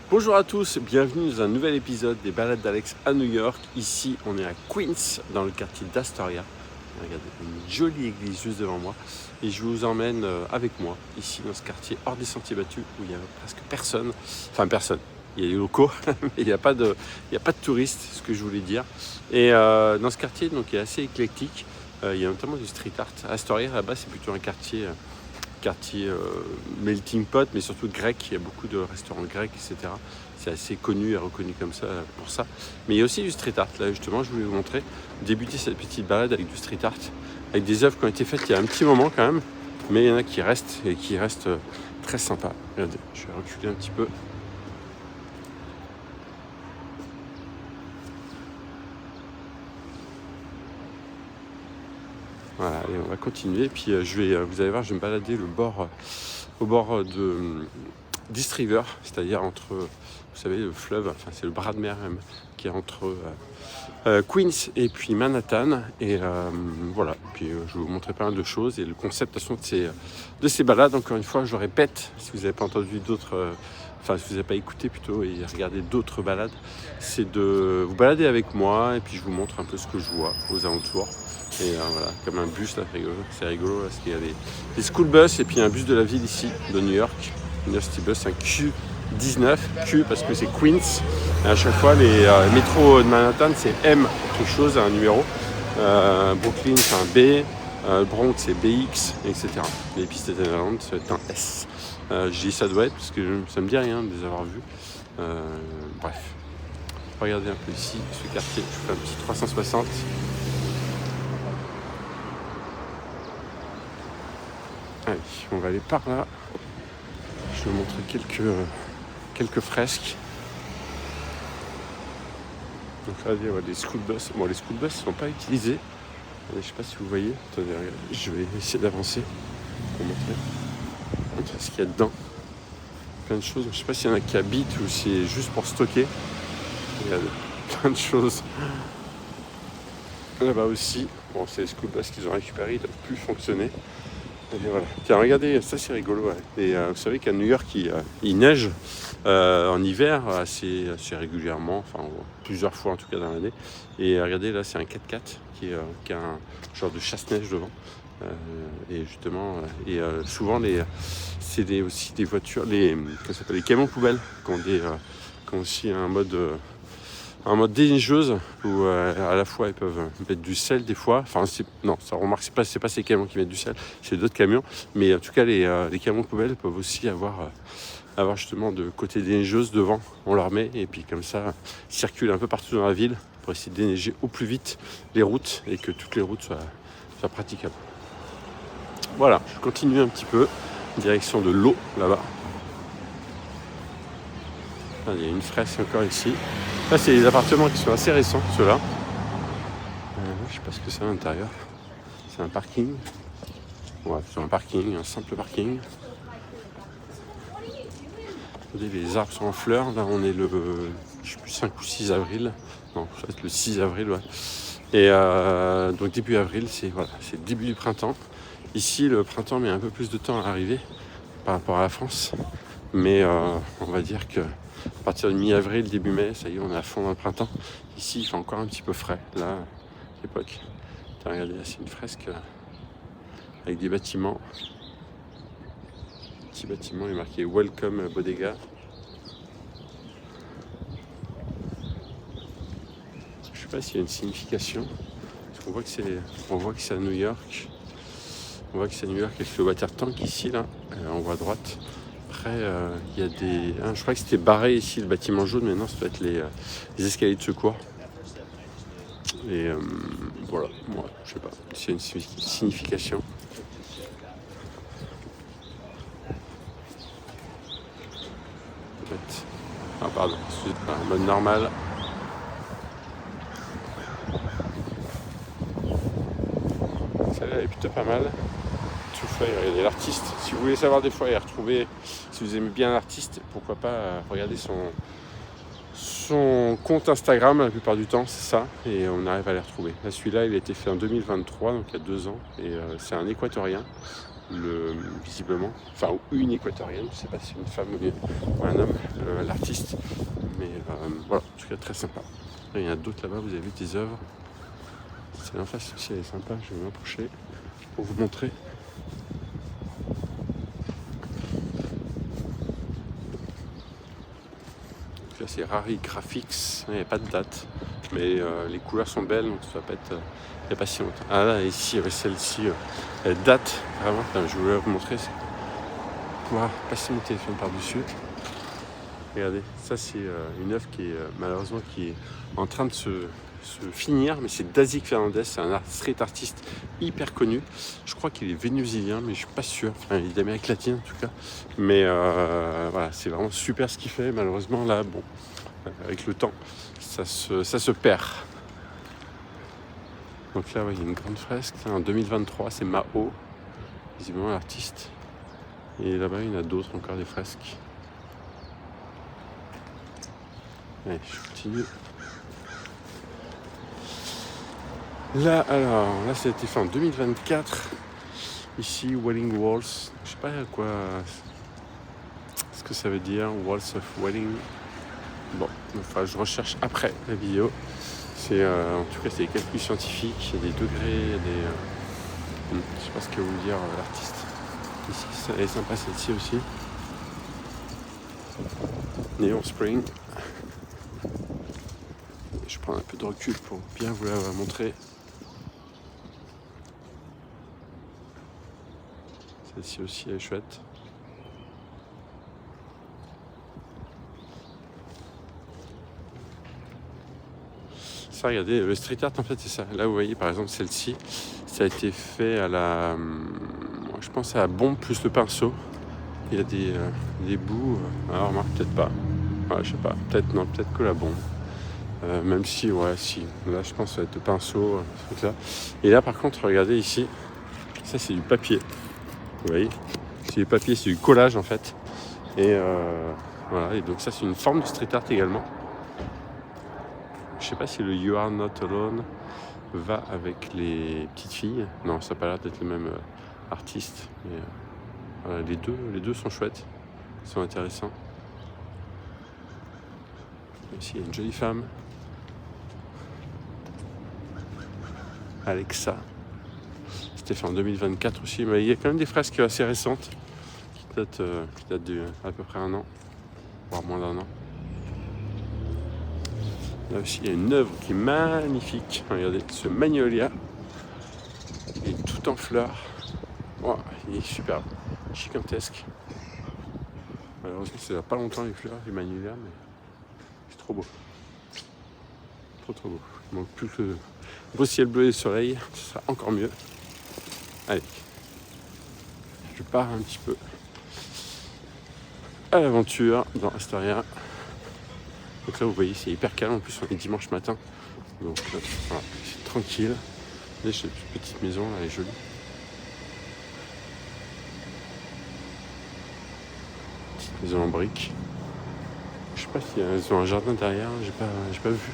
Bonjour à tous, bienvenue dans un nouvel épisode des balades d'Alex à New York. Ici, on est à Queens, dans le quartier d'Astoria. Regardez, une jolie église juste devant moi. Et je vous emmène avec moi, ici, dans ce quartier hors des sentiers battus, où il n'y a presque personne. Enfin, personne. Il y a des locaux, mais il n'y a pas de touristes, c'est ce que je voulais dire. Et dans ce quartier, donc, qui est assez éclectique, il y a notamment du street art. Astoria, là-bas, c'est plutôt un quartier melting pot, mais surtout grec. Il y a beaucoup de restaurants grecs, etc. C'est assez connu et reconnu comme ça pour ça. Mais il y a aussi du street art. Là, justement, je voulais vous montrer, débuter cette petite balade avec du street art, avec des œuvres qui ont été faites il y a un petit moment quand même, mais il y en a qui restent et qui restent très sympas. Regardez, je vais reculer un petit peu. Voilà, et on va continuer. Puis vous allez voir, je vais me balader au bord d'East River, c'est-à-dire entre, vous savez, le fleuve, enfin c'est le bras de mer même, qui est entre Queens et puis Manhattan. Et voilà, puis je vais vous montrer pas mal de choses. Et le concept de toute façon de ces balades, encore une fois, je le répète, si vous n'avez pas entendu d'autres, si vous n'avez pas écouté plutôt et regardé d'autres balades, c'est de vous balader avec moi et puis je vous montre un peu ce que je vois aux alentours. Et voilà, comme un bus là, c'est rigolo parce qu'il y a des school bus et puis un bus de la ville ici, de New York, University Bus, un Q19, Q parce que c'est Queens. Et à chaque fois, les métros de Manhattan, c'est M quelque chose, un numéro. Brooklyn, c'est un B. Bronx, c'est BX, etc. Les pistes d'Island, ça va être un S. Je dis ça doit être parce que ça me dit rien de les avoir vus. Bref, regardez un peu ici, ce quartier. Je fais un petit 360. Allez, on va aller par là. Je vais vous montrer quelques fresques. Donc là, il y a des school bus. Bon, les school bus ne sont pas utilisés. Je ne sais pas si vous voyez. Attendez, regardez. Je vais essayer d'avancer pour montrer ce qu'il y a dedans. Plein de choses. Je ne sais pas s'il y en a qui habitent ou si c'est juste pour stocker. Il y a plein de choses. Là-bas aussi. Bon, c'est les school bus qu'ils ont récupérés. Ils ne doivent plus fonctionner. Et voilà. Tiens, regardez, ça c'est rigolo. Ouais. Et vous savez qu'à New York, il neige en hiver assez régulièrement, enfin plusieurs fois en tout cas dans l'année. Et regardez, là c'est un 4x4 qui a un genre de chasse-neige devant. Et justement, souvent c'est aussi des voitures, les camions poubelles qui ont aussi un mode déneigeuse où à la fois ils peuvent mettre du sel des fois. Enfin, ça remarque, c'est pas ces camions qui mettent du sel, c'est d'autres camions. Mais en tout cas, les camions poubelles peuvent aussi avoir justement de côté déneigeuse devant. On leur met et puis comme ça, ils circulent un peu partout dans la ville pour essayer de déneiger au plus vite les routes et que toutes les routes soient praticables. Voilà, je continue un petit peu en direction de l'eau là-bas. Il y a une fresque encore ici. Là, c'est des appartements qui sont assez récents, ceux-là. Je sais pas ce que c'est à l'intérieur. C'est un parking. Ouais, c'est un parking, un simple parking. Les arbres sont en fleurs. Là, on est le 5 ou 6 avril. Non, ça va être le 6 avril, ouais. Et donc début avril, c'est le début du printemps. Ici, le printemps met un peu plus de temps à arriver par rapport à la France. Mais on va dire que à partir de mi-avril, début mai, ça y est, on est à fond dans le printemps. Ici, il fait encore un petit peu frais, là, à l'époque. Regardez, là, c'est une fresque avec des bâtiments. Petit bâtiment, il est marqué Welcome Bodega. Je sais pas s'il y a une signification. Parce qu'on voit que c'est à New York. On voit que c'est à New York avec le water tank ici, là, en haut à droite. Après, il y a je crois que c'était barré ici, le bâtiment jaune, mais non, ça doit être les escaliers de secours. Et voilà, moi, je sais pas s'il y a une signification. Peut-être. Ah, pardon, en mode normal. Celle-là est plutôt pas mal. Regardez l'artiste. Si vous voulez savoir des fois et retrouver, si vous aimez bien l'artiste, pourquoi pas regarder son compte Instagram. La plupart du temps, c'est ça, et on arrive à les retrouver. Là, celui-là, il a été fait en 2023, donc il y a 2 ans, et c'est un Équatorien. Visiblement, enfin une équatorienne, je ne sais pas si c'est une femme ou un homme, l'artiste. artiste. Mais voilà, en tout cas très sympa. Il y en a d'autres là-bas, vous avez vu des œuvres. Celle en face aussi, elle est sympa, je vais m'approcher pour vous montrer. Donc là c'est Rari Graphics, il n'y a pas de date, mais les couleurs sont belles, donc ça va pas être il n'y a pas si longtemps. Ah là, ici, celle-ci, elle date vraiment, je voulais vous montrer, pouvoir passer mon téléphone par-dessus. Regardez, ça c'est une œuvre qui est malheureusement qui est en train de se finir, mais c'est Dazik Fernandez, c'est un street artiste hyper connu. Je crois qu'il est vénézuélien, mais je suis pas sûr. Enfin, il est d'Amérique latine en tout cas. Mais voilà, c'est vraiment super ce qu'il fait. Malheureusement là, bon, avec le temps, ça se perd. Donc là, ouais, il y a une grande fresque. En 2023, c'est Mao, visiblement l'artiste. Et là-bas, il y en a d'autres encore, des fresques. Allez, je continue. Là, alors, là, ça a été fait en 2024. Ici, Wedding Walls. Je sais pas quoi ce que ça veut dire, Walls of Wedding. Bon, enfin, je recherche après la vidéo. C'est, en tout cas, c'est des calculs scientifiques. Il y a des degrés, il y a des... je sais pas ce que veut dire l'artiste. Ici, elle est sympa celle-ci aussi. Neon Spring. Je prends un peu de recul pour bien vous la montrer. Celle-ci aussi elle est chouette. Ça, regardez, le street art en fait c'est ça. Là vous voyez par exemple celle-ci, ça a été fait à la... je pense à la bombe plus le pinceau. Il y a des bouts, alors remarque peut-être pas. Ouais, je sais pas, peut-être non, peut-être que la bombe. Même si, ouais, si. Là je pense que ça va être le pinceau, ce truc là. Et là par contre, regardez ici, ça c'est du papier. Vous voyez, c'est du papier, c'est du collage en fait. Et voilà, et donc ça c'est une forme de street art également. Je sais pas si le You Are Not Alone va avec les petites filles. Non, ça n'a pas l'air d'être le même artiste. Mais voilà, les deux sont chouettes, ils sont intéressants. Ici il y a une jolie femme. Alexa. C'était fait en 2024 aussi, mais il y a quand même des fresques assez récentes qui datent d'à peu près un an, voire moins d'un an. Là aussi, il y a une œuvre qui est magnifique. Regardez, ce magnolia. Il est tout en fleurs. Wow, il est superbe, gigantesque. Malheureusement, ça ne va pas longtemps les fleurs, les magnolias, mais c'est trop beau. Trop beau. Il manque plus que le beau ciel bleu et le soleil, ce sera encore mieux. Allez, je pars un petit peu à l'aventure dans Astoria. Donc là, vous voyez, c'est hyper calme. En plus, on est dimanche matin. Donc voilà, c'est tranquille. Là, j'ai une petite maison, là, elle est jolie. Petite maison en briques. Je sais pas si elles ont un jardin derrière, j'ai pas vu.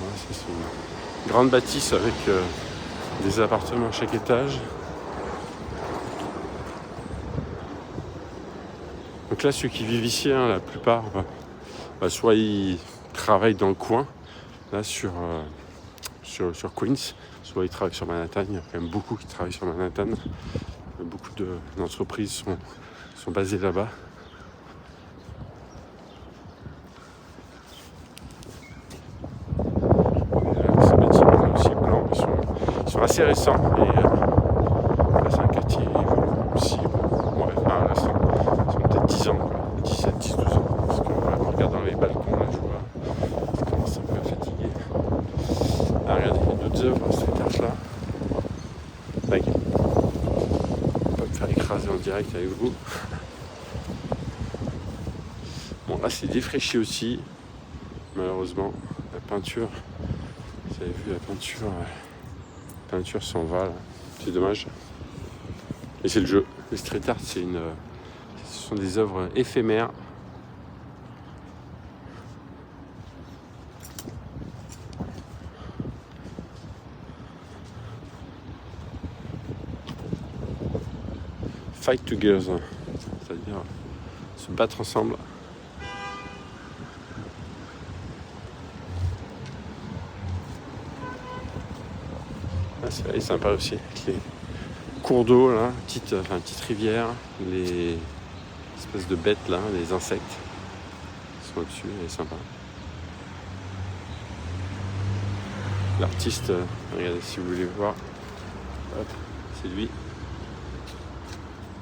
Voilà, c'est une grande bâtisse avec des appartements à chaque étage. Donc là, ceux qui vivent ici, la plupart, soit ils travaillent dans le coin, là sur Queens, soit ils travaillent sur Manhattan. Il y a quand même beaucoup qui travaillent sur Manhattan. Beaucoup d'entreprises sont basées là-bas. Ces bâtiments aussi blancs, ils sont assez récents. Et là, c'est un quartier aussi. Là, ils sont peut-être 10 ans, quoi. 17, 10, 12 ans. Parce que en regardant les balcons, là, je vois, ça commence un peu à fatiguer. Ah, regardez, il y a d'autres œuvres, cette carte-là. Bag. On va pas me faire écraser en direct avec vous. Bon, là, c'est défraîchi aussi, malheureusement. La peinture, vous avez vu, la peinture s'en va, là. C'est dommage. Et c'est le jeu. Le street art, ce sont des œuvres éphémères. fight together, c'est-à-dire se battre ensemble. Ah, c'est sympa aussi, avec les cours d'eau, là, petite rivière, les espèces de bêtes, là, les insectes qui sont au-dessus, c'est sympa. L'artiste, regardez si vous voulez voir, hop, c'est lui.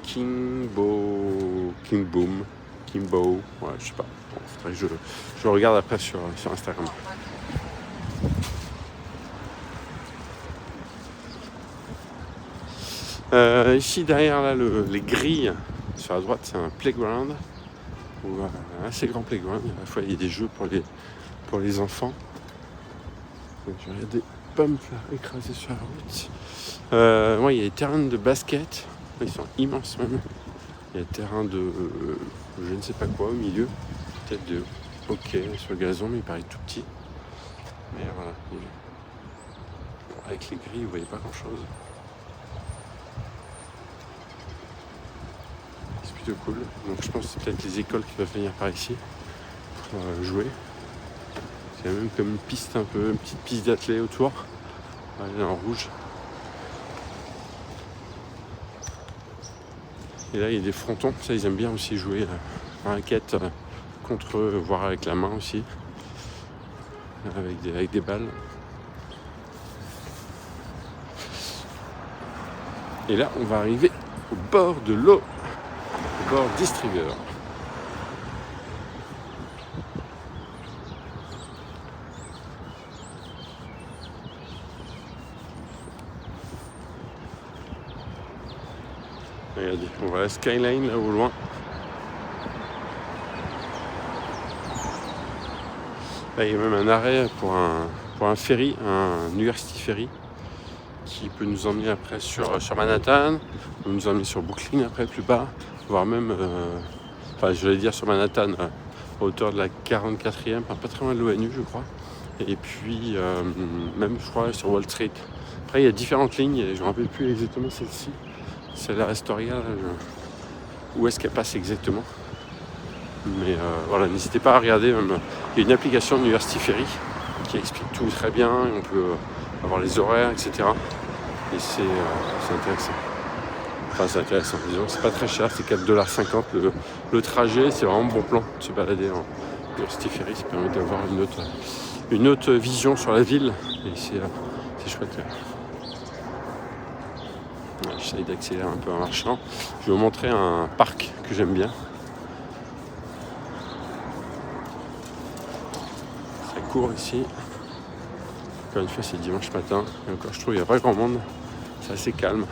Kimbo, ouais, je sais pas. Bon, faudrait que je regarde après sur Instagram. Ici derrière là, les grilles sur la droite, c'est un playground, un assez grand playground. À la fois il y a des jeux pour les enfants. Donc, je vais pas me faire écraser sur la route. Il y a des terrains de basket, ils sont immenses même. Il y a des terrains de je ne sais pas quoi au milieu, peut-être de hockey sur le gazon, mais il paraît tout petit. Mais voilà, avec les grilles, vous voyez pas grand chose. C'est plutôt cool. Donc je pense que c'est peut-être les écoles qui peuvent venir par ici pour jouer. Il y a même comme une piste un peu, une petite piste d'athlée autour. Elle est en rouge. Et là il y a des frontons, ça ils aiment bien aussi jouer en raquette contre eux, voire avec la main aussi. Avec des balles. Et là on va arriver au bord de l'eau, au bord d'East River. Regardez, on voit la skyline là au loin. Là, il y a même un arrêt pour un ferry, un University Ferry, qui peut nous emmener après sur Manhattan, peut nous emmener sur Brooklyn après plus bas, voire même, je vais dire sur Manhattan, à hauteur de la 44e, pas très loin de l'ONU je crois, et puis même je crois sur Wall Street. Après il y a différentes lignes, et je ne me rappelle plus exactement celle-ci. C'est la Astoria, où est-ce qu'elle passe exactement. Mais voilà, n'hésitez pas à regarder, même, il y a une application de University Ferry qui explique tout très bien, et on peut avoir les horaires, etc. Et c'est intéressant. Enfin c'est intéressant, disons, c'est pas très cher, c'est 4,50$ le trajet, c'est vraiment bon plan de se balader en University Ferry, ça permet d'avoir une autre vision sur la ville, et c'est chouette. J'essaye d'accélérer un peu en marchant. Je vais vous montrer un parc que j'aime bien. Ça court ici. Encore une fois, c'est dimanche matin. Et encore, je trouve qu'il n'y a pas grand monde. C'est assez calme.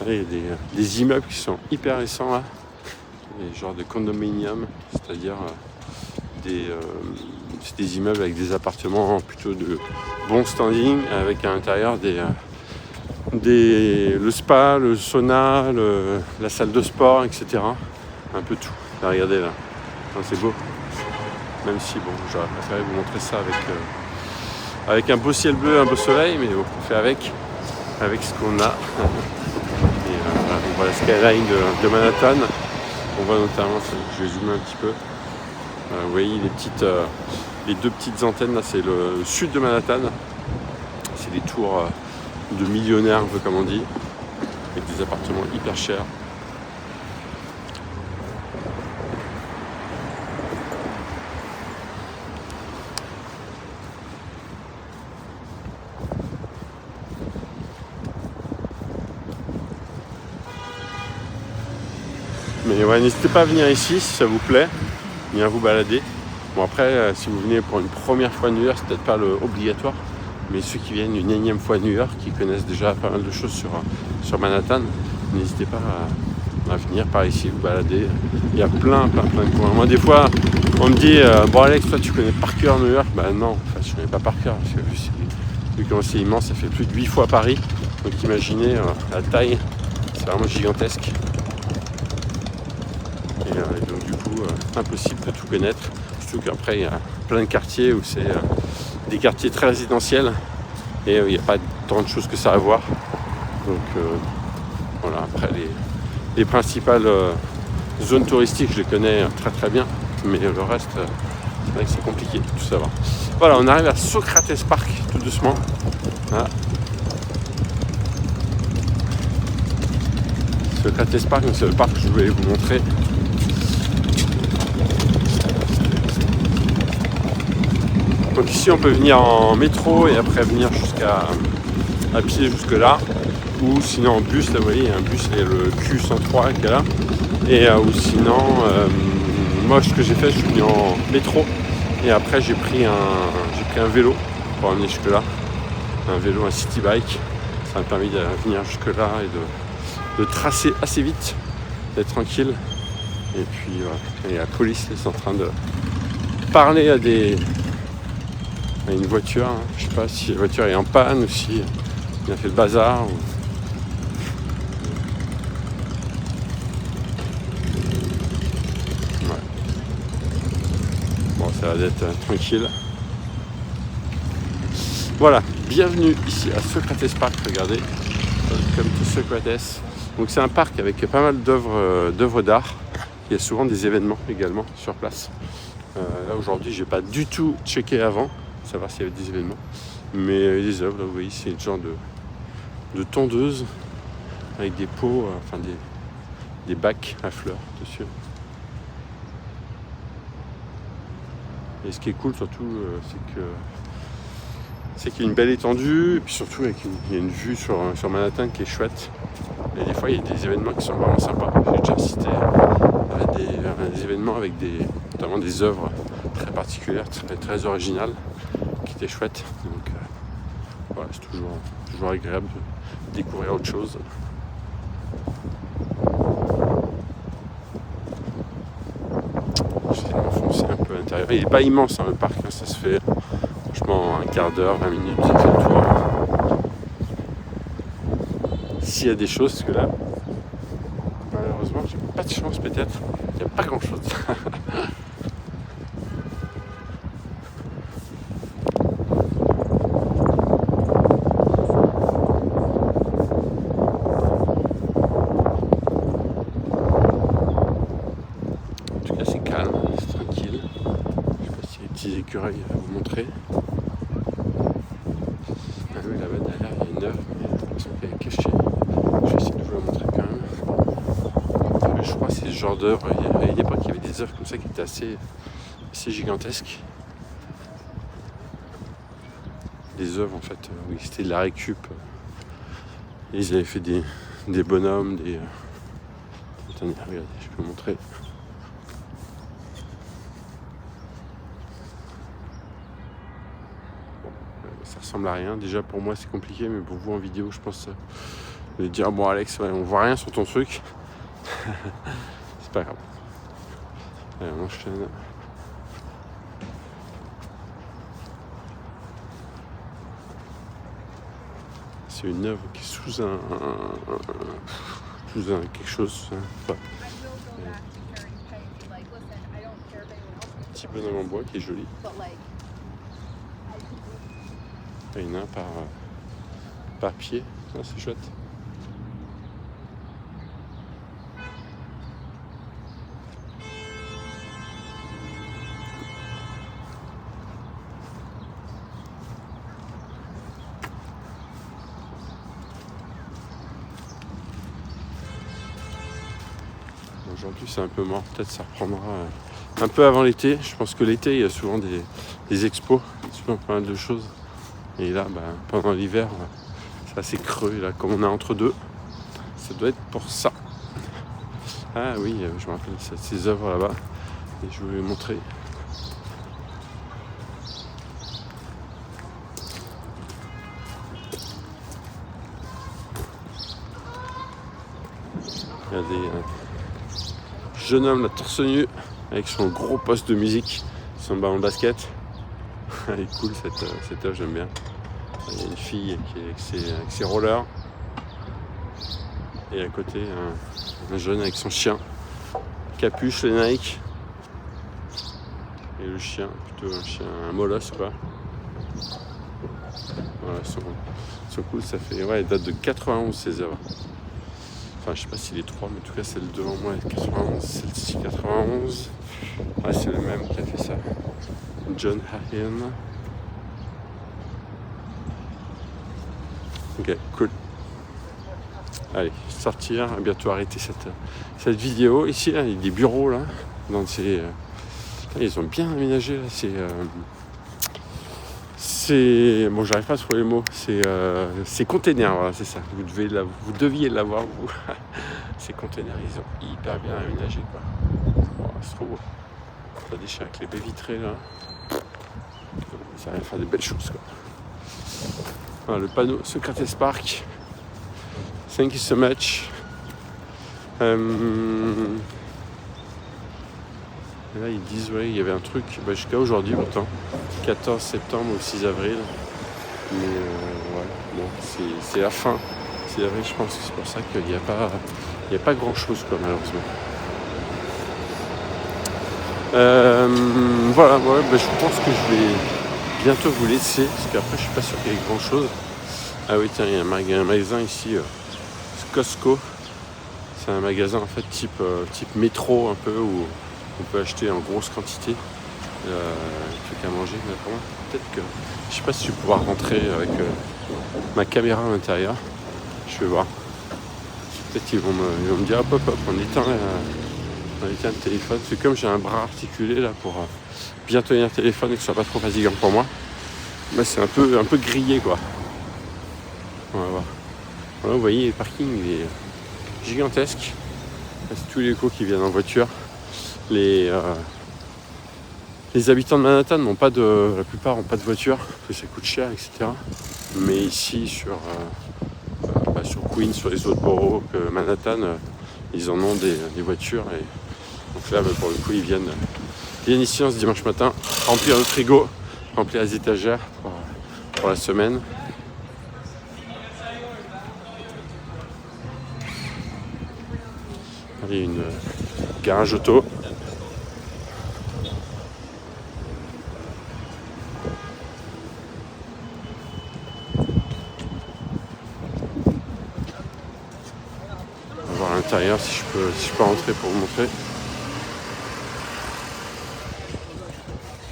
Il y a des immeubles qui sont hyper récents là. Des genres de condominium, c'est-à-dire c'est des immeubles avec des appartements plutôt de bon standing, avec à l'intérieur le spa, le sauna, la salle de sport, etc. Un peu tout. Là, regardez là, c'est beau. Même si bon, j'aurais préféré vous montrer ça avec un beau ciel bleu, un beau soleil, mais bon, on fait avec ce qu'on a. Et on voit la skyline de Manhattan. On voit notamment, je vais zoomer un petit peu. Vous voyez les deux petites antennes là, c'est le sud de Manhattan. C'est des tours de millionnaires, un peu comme on dit, avec des appartements hyper chers. Mais ouais, n'hésitez pas à venir ici si ça vous plaît, venir vous balader. Bon après, si vous venez pour une première fois à New York, c'est peut-être pas obligatoire, mais ceux qui viennent une énième fois à New York, qui connaissent déjà pas mal de choses sur Manhattan, n'hésitez pas à venir par ici, vous balader. Il y a plein de coins. Moi des fois, on me dit, bon Alex, toi tu connais par cœur New York. Bah non, enfin je connais pas par cœur, parce que vu que c'est immense, ça fait plus de 8 fois Paris. Donc imaginez la taille, c'est vraiment gigantesque. Et donc du coup, coup impossible de tout connaître. Surtout qu'après il y a plein de quartiers où c'est des quartiers très résidentiels et il n'y a pas tant de choses que ça à voir. Donc voilà, après les principales zones touristiques je les connais très très bien, mais le reste c'est vrai que c'est compliqué de tout savoir. Voilà, on arrive à Socrates Park tout doucement. Voilà. Socrates Park, c'est le parc que je voulais vous montrer. Donc ici on peut venir en métro et après venir à pied jusque là, ou sinon en bus. Là vous voyez il y a un bus, il y a le Q103 qui est là, et ou sinon moi ce que j'ai fait, je suis venu en métro et après j'ai pris un vélo pour amener jusque là, un vélo, un city bike. Ça m'a permis de venir jusque là et de tracer assez vite, d'être tranquille. Et puis voilà. Et la police est en train de parler à une voiture, hein. Je sais pas si la voiture est en panne ou si il a fait le bazar. Ouais. Bon, ça va d'être tranquille. Voilà, bienvenue ici à Socrates Park, regardez, comme tout Socrates. Donc c'est un parc avec pas mal d'œuvres d'art. Il y a souvent des événements également sur place. Là aujourd'hui, j'ai pas du tout checké avant, pour savoir s'il y avait des événements. Mais les œuvres, là vous voyez, c'est une genre de tondeuse avec des pots, des bacs à fleurs dessus. Et ce qui est cool surtout, c'est qu'il y a une belle étendue, et puis surtout il y a une vue sur Manhattan qui est chouette. Et des fois il y a des événements qui sont vraiment sympas. J'ai déjà cité des événements avec notamment des œuvres très particulières, très originales, qui étaient chouettes. Donc voilà, c'est toujours agréable de découvrir autre chose. J'essaie de m'enfoncer un peu à l'intérieur. Il n'est pas immense le parc, hein, ça se fait franchement un quart d'heure, 20 minutes, ça fait le tour. S'il y a des choses, parce que là, malheureusement, j'ai pas de chance peut-être, il n'y a pas grand chose. En tout cas, c'est calme, c'est tranquille. Je sais pas s'il y a des petits écureuils à vous montrer. Ah oui, là-bas derrière, il y a une œuvre, mais j'ai l'impression qu'elle est cachée. Je vais essayer de vous la montrer quand même. Je crois que c'est ce genre d'œuvre. À une époque, il y avait des œuvres comme ça qui étaient assez gigantesques. Des œuvres, en fait, oui, c'était de la récup. Et ils avaient fait des bonhommes, Attendez, regardez, je peux vous montrer. Ça ressemble à rien. Déjà pour moi c'est compliqué, mais pour vous en vidéo, je pense vous allez dire bon Alex, ouais, on voit rien sur ton truc. C'est pas grave. Allez, on enchaîne. C'est une œuvre qui est sous un quelque chose. Enfin, un petit bonhomme en bois qui est joli. Il y en a un par pied, ah, c'est chouette. Aujourd'hui c'est un peu mort, peut-être ça reprendra un peu avant l'été. Je pense que l'été il y a souvent des expos, souvent pas mal de choses. Et là, pendant l'hiver, c'est assez creux. Là, comme on est entre deux, ça doit être pour ça. Ah oui, je me rappelle ces œuvres là-bas. Et je vais vous montrer. Regardez, un jeune homme, la torse nu, avec son gros poste de musique, son ballon de basket. Elle est cool cette œuvre, j'aime bien. Il y a une fille qui est avec ses rollers. Et à côté, un jeune avec son chien. Capuche, les Nike. Et le chien, plutôt un chien, un molosse quoi. Voilà, ils sont cool, ça fait, ouais, il date de 91 ces œuvres. Enfin, je sais pas si les trois, mais en tout cas celle devant moi est 91, celle-ci 91. Ouais, c'est le même qui a fait ça. John Hayen. Ok, cool. Allez, sortir, bientôt arrêter cette vidéo. Ici, là, il y a des bureaux là. Dans ces, ils ont bien aménagé là. C'est bon, j'arrive pas à trouver les mots. C'est containers, voilà, c'est ça. Vous deviez l'avoir vous. Ces containers, ils ont hyper bien aménagé quoi. Oh, c'est trop beau. Ça déchire avec les baies vitrées là. Ça va faire des belles choses quoi. Voilà, le panneau Socrates Park. Thank you so much. Là, ils disent, ouais, il y avait un truc jusqu'à aujourd'hui, pourtant, 14 septembre au 6 avril. Mais ouais, bon, c'est la fin. 6 avril, je pense que c'est pour ça qu'il n'y a pas grand-chose, quoi, malheureusement. Voilà, ouais, je pense que je vais bientôt vous laisser, parce qu'après, je suis pas sûr qu'il y ait grand-chose. Ah oui, tiens, il y a un magasin ici, Costco. C'est un magasin, en fait, type métro, un peu, où on peut acheter en grosse quantité des trucs à manger. Mais peut-être que je sais pas si je vais pouvoir rentrer avec ma caméra à l'intérieur. Je vais voir. Peut-être qu'ils vont me dire hop, on éteint le téléphone. C'est comme j'ai un bras articulé là pour bien tenir le téléphone et que ce soit pas trop fatigant pour moi. Mais c'est un peu grillé quoi. On va voir. Voilà, vous voyez, le parking il est gigantesque. C'est tous les locaux qui viennent en voiture. Les habitants de Manhattan la plupart n'ont pas de voiture, parce que ça coûte cher, etc. Mais ici, sur Queens, sur les autres boroughs que Manhattan, ils en ont des voitures. Et donc là, pour le coup, ils viennent ici ce dimanche matin, remplir le frigo, remplir les étagères pour la semaine. Il y a une garage auto. À l'intérieur si je peux rentrer pour vous montrer.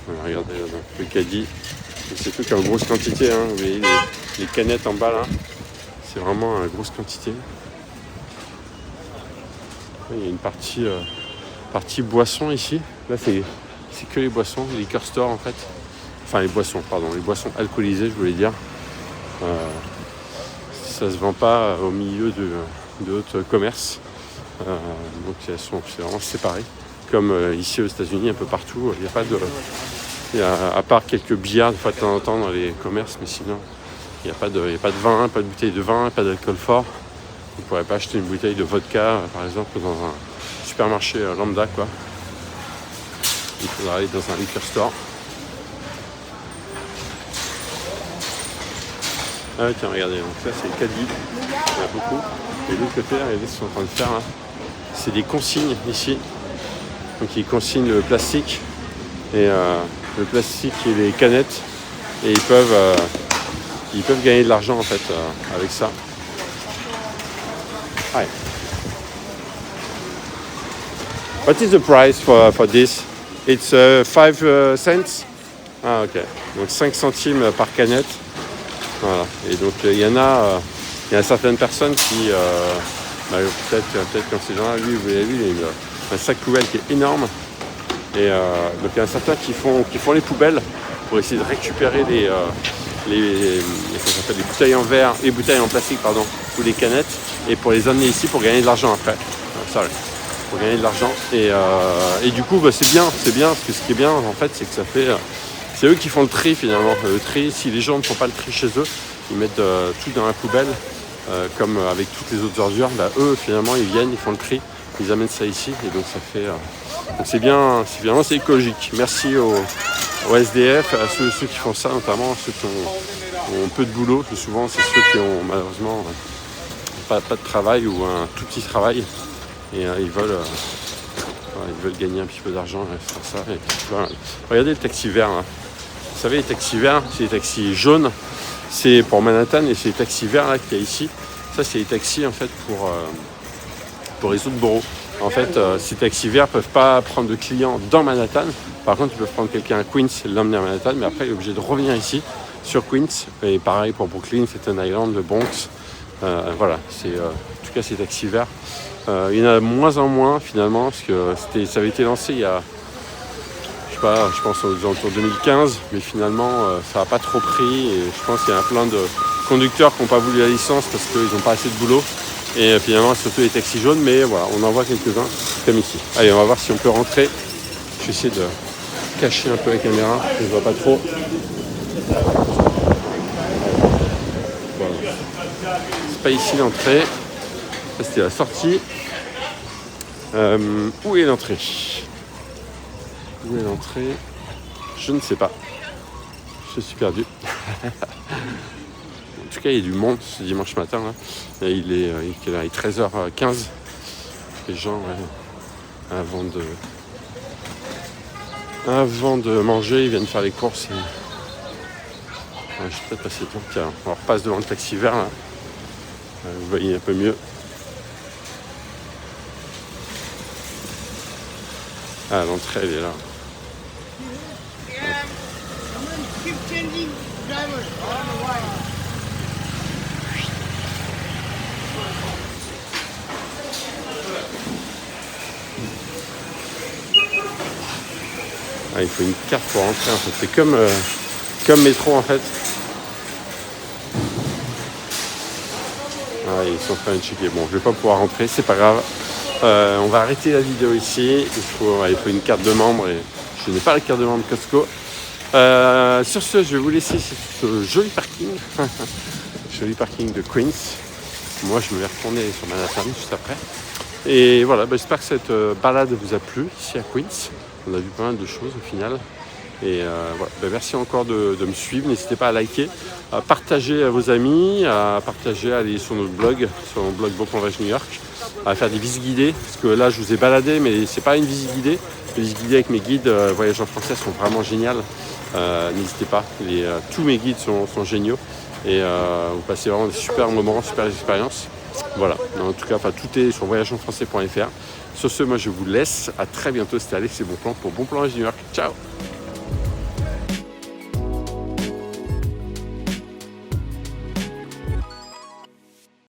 Voilà, regardez le caddie. C'est tout en grosse quantité, hein. Vous voyez les canettes en bas là. C'est vraiment une grosse quantité. Il y a une partie boisson ici. Là c'est que les boissons, les liquor store en fait. Enfin les boissons alcoolisées je voulais dire. Ça se vend pas au milieu d'autres commerces. Donc c'est vraiment séparé. Comme ici aux États-Unis, un peu partout, il n'y a pas à part quelques bières de fois de temps en temps dans les commerces, mais sinon il n'y a pas de vin, pas de bouteille de vin, pas d'alcool fort. Vous ne pourrez pas acheter une bouteille de vodka par exemple dans un supermarché lambda quoi. Il faudra aller dans un liquor store. Ah ouais, tiens, regardez, donc là c'est le caddie, il y en a beaucoup. Et de l'autre côté, regardez ce qu'ils sont en train de faire là. C'est des consignes ici. Donc ils consignent le plastique et les canettes. Et ils peuvent gagner de l'argent en fait avec ça. Hi. What is the price for this? It's 5 cents. Ah ok. Donc 5 centimes par canette. Voilà. Et donc il y a certaines personnes qui peut-être comme ces gens-là, lui vous l'avez vu, il a un sac poubelle qui est énorme. Et donc il y en a certains qui font les poubelles pour essayer de récupérer les bouteilles en verre, les bouteilles en plastique pardon, ou les canettes, et pour les amener ici pour gagner de l'argent après. Pour gagner de l'argent. Et du coup c'est bien, parce que ce qui est bien en fait c'est que c'est eux qui font le tri finalement. Le tri, si les gens ne font pas le tri chez eux, ils mettent tout dans la poubelle, comme avec toutes les autres ordures, eux finalement ils viennent, ils font le tri, ils amènent ça ici, et donc ça fait. Donc c'est bien, c'est écologique. Merci au SDF, à ceux qui font ça, notamment ceux qui ont peu de boulot, parce que souvent c'est ceux qui ont malheureusement pas de travail ou un tout petit travail, et ils veulent Voilà, ils veulent gagner un petit peu d'argent sur ça. Et puis, voilà. Regardez le taxi vert. Là. Vous savez, les taxis verts, c'est les taxis jaunes. C'est pour Manhattan et c'est les taxis verts là qu'il y a ici. Ça, c'est les taxis en fait pour les autres boroughs. En fait, ces taxis verts ne peuvent pas prendre de clients dans Manhattan. Par contre, ils peuvent prendre quelqu'un à Queens et l'emmener à Manhattan. Mais après, il est obligé de revenir ici sur Queens. Et pareil pour Brooklyn, Staten Island, le Bronx. Voilà, c'est en tout cas ces taxis verts. Il y en a de moins en moins finalement parce que ça avait été lancé il y a, je pense aux alentours 2015, mais finalement ça n'a pas trop pris et je pense qu'il y a plein de conducteurs qui n'ont pas voulu la licence parce qu'ils n'ont pas assez de boulot. Et finalement, surtout les taxis jaunes, mais voilà, on en voit quelques-uns, comme ici. Allez, on va voir si on peut rentrer. Je vais essayer de cacher un peu la caméra, je ne vois pas trop. Voilà. C'est pas ici l'entrée, ça c'était la sortie. Où est l'entrée? Où est l'entrée? Je ne sais pas. Je suis perdu. En tout cas, il y a du monde ce dimanche matin. Là. Et il est 13h15. Les gens, avant de manger, ils viennent faire les courses. Et... je vais peut-être passer le temps. Tiens, on repasse devant le taxi vert. Là. Vous voyez un peu mieux. Ah, l'entrée, elle est là. Ah, il faut une carte pour rentrer en fait. C'est comme métro en fait. Ah, ils sont en train de checker. Bon, je vais pas pouvoir rentrer, c'est pas grave. On va arrêter la vidéo ici. Il faut une carte de membre et je n'ai pas la carte de membre Costco. Sur ce, je vais vous laisser sur ce joli parking. Joli parking de Queens. Moi, je me vais retourner sur Manhattan juste après. Et voilà, j'espère que cette balade vous a plu ici à Queens. On a vu pas mal de choses au final. Et voilà. Merci encore de me suivre. N'hésitez pas à liker, à partager à vos amis, à partager, à aller sur notre blog, sur mon blog Bon Plan Voyage New York, à faire des visites guidées. Parce que là, je vous ai baladé, mais c'est pas une visite guidée. Les visites guidées avec mes guides voyageurs français sont vraiment géniales. N'hésitez pas. Tous mes guides sont géniaux. Et vous passez vraiment des super moments, super expériences. Voilà, en tout cas, tout est sur voyageonfrançais.fr. Sur ce, moi je vous laisse. À très bientôt. C'était Alex et Bon Plan pour Bon Plan Voyage New York. Ciao!